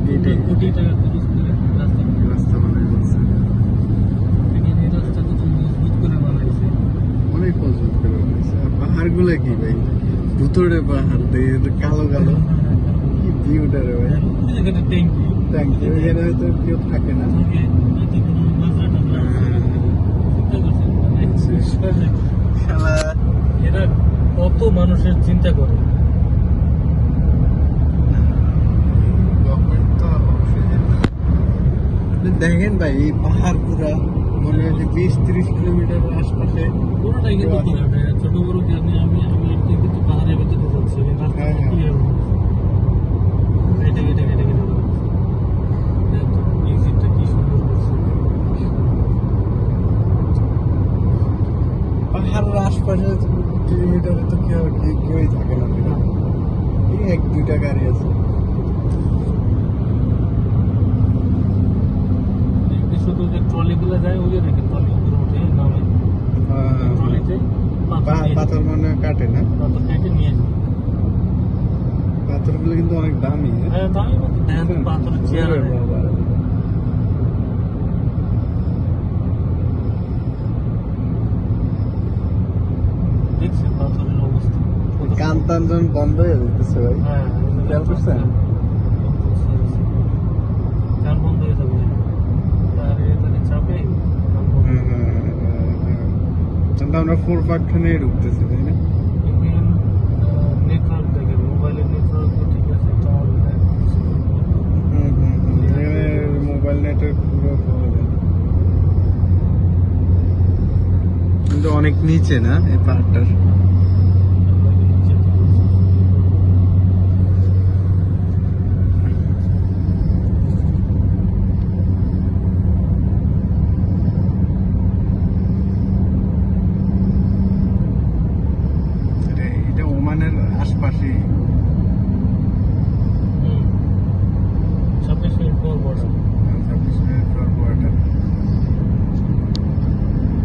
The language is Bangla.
কোটি টাকা খরচ করে রাস্তা বানাই দিচ্ছে, এখানে এই রাস্তা কত মজবুত করে বানাইছে। অনেক মজবুত করে বানাইছে। আর পাহাড়গুলো কি ভাই, ভুতুড়ে পাহাড় দিয়ে কালো কালো, কি ভিউটা রে ভাই। এখানে ট্যাঙ্কি থ্যাংক ইউ। এখানে হয়তো কেউ থাকে না। থাকে, হয়তো কোনো মাজরা টাজরা আছে। চিন্তা করছেন? মানে শালা এরা কত মানুষের চিন্তা করে। গভর্নমেন্ট তো অবশ্যই জানে। আপনি দেখেন ভাই, এই পাহাড় পুরা মনে হয় যে 20-30 কিলোমিটার আশপাশে। পুরোটাই কিন্তু পাহাড়, ছোট বড় জানি আমি আপনি কিন্তু পাহাড়ের ভিতরে যাচ্ছি, রাস্তা হ্যাঁ, হ্যাঁ। ক্লিয়ার কেটে মিউজিকটা কি সুন্দর করছে। পাহাড়ের আশপাশে কিলোমিটারে তো কেউই থাকে না ফিরে। এই 1-2টা গাড়ি আছে। শুধু যে ট্রলিগুলো যায় ওই নাকি ট্রলি উপরে উঠে নামে ট্রলিতে পাথর মনে হয় কাটে না, পাথর কেটে নিয়ে যায়। পাথরগুলো কিন্তু অনেক দামি। হ্যাঁ দামি মতো দেন পাথরের চেয়ার ওরে বাবা। দেখছেন পাথরের অবস্থা কত কান টান যখন বন্ধ হয়ে যেতেছে ভাই, হ্যাঁ খেয়াল করছেন? গান বন্ধ হয়ে যাবে আর এটাকে চাপে গান বন্ধ হয়ে যাবে। কিন্তু আমরা 4 পাকখানে ঢুকতেছি তাই না? নেটওয়ার্ক দেখেন, মোবাইলের নেটওয়ার্ক ঠিক আছে তাহলে এখানে মোবাইল নেটওয়ার্ক পুরো পাওয়া যায়। কিন্তু অনেক নিচে না এই পাহাড়টার। এটা ওমানের আশপাশে